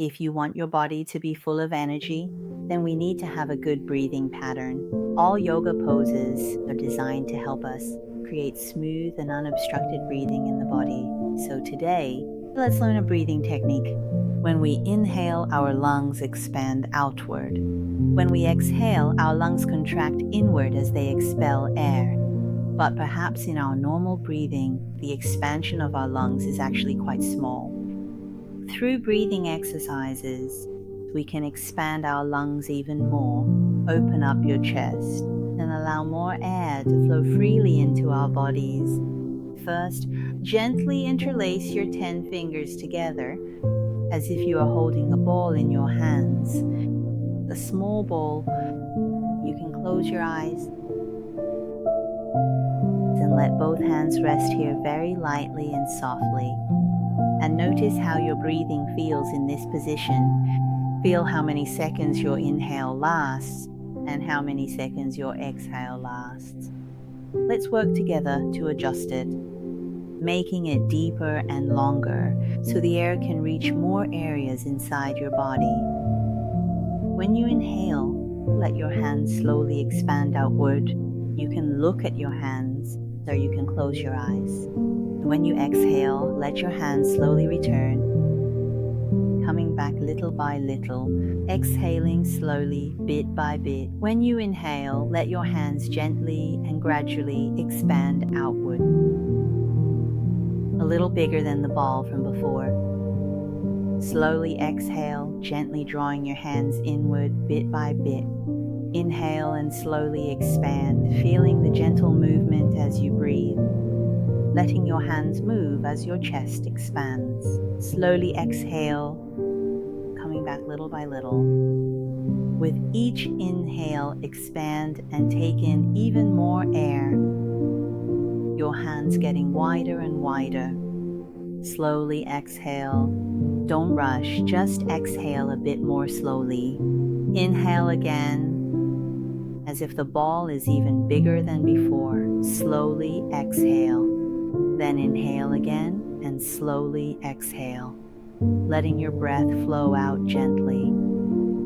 If you want your body to be full of energy, then we need to have a good breathing pattern. All yoga poses are designed to help us create smooth and unobstructed breathing in the body. So today, let's learn a breathing technique. When we inhale, our lungs expand outward. When we exhale, our lungs contract inward as they expel air. But perhaps in our normal breathing, the expansion of our lungs is actually quite small. Through breathing exercises, we can expand our lungs even more. Open up your chest and allow more air to flow freely into our bodies. First, gently interlace your 10 fingers together as if you are holding a ball in your hands. The small ball, you can close your eyes and let both hands rest here very lightly and softly. And notice how your breathing feels in this position. Feel how many seconds your inhale lasts and how many seconds your exhale lasts. Let's work together to adjust it, making it deeper and longer so the air can reach more areas inside your body. When you inhale, let your hands slowly expand outward. You can look at your hands or you can close your eyes. When you exhale, let your hands slowly return, coming back little by little, exhaling slowly, bit by bit. When you inhale, let your hands gently and gradually expand outward, a little bigger than the ball from before. Slowly exhale, gently drawing your hands inward bit by bit. Inhale and slowly expand, feeling the gentle movement as you breathe. Letting your hands move as your chest expands. Slowly exhale, coming back little by little. With each inhale, expand and take in even more air. Your hands getting wider and wider. Slowly exhale. Don't rush, just exhale a bit more slowly. Inhale again, as if the ball is even bigger than before. Slowly exhale. Then inhale again and slowly exhale, letting your breath flow out gently.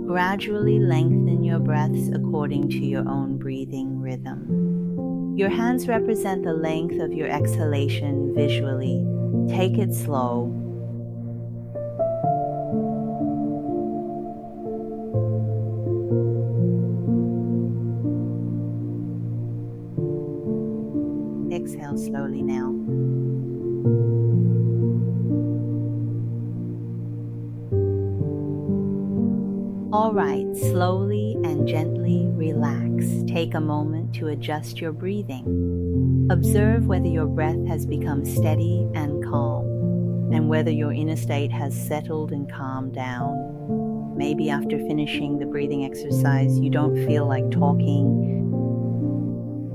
Gradually lengthen your breaths according to your own breathing rhythm. Your hands represent the length of your exhalation visually. Take it slow. Exhale slowly now. All right, slowly and gently relax. Take a moment to adjust your breathing. Observe whether your breath has become steady and calm, and whether your inner state has settled and calmed down. Maybe after finishing the breathing exercise, you don't feel like talking.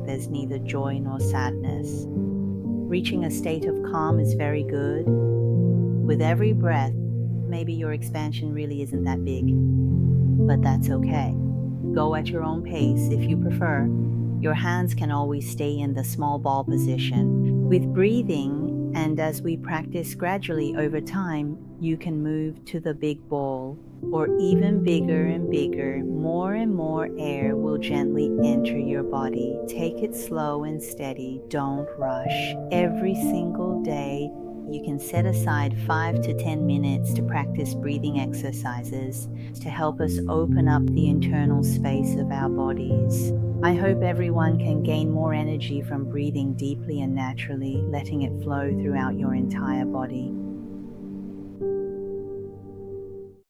There's neither joy nor sadness. Reaching a state of calm is very good. With every breath, maybe your expansion really isn't that big, but that's okay. Go at your own pace if you prefer. Your hands can always stay in the small ball position. With breathing, and as we practice gradually over time, you can move to the big ball, or even bigger and bigger. More and more air will gently enter your body. Take it slow and steady. Don't rush. Every single day, you can set aside 5 to 10 minutes to practice breathing exercises to help us open up the internal space of our bodies. I hope everyone can gain more energy from breathing deeply and naturally, letting it flow throughout your entire body.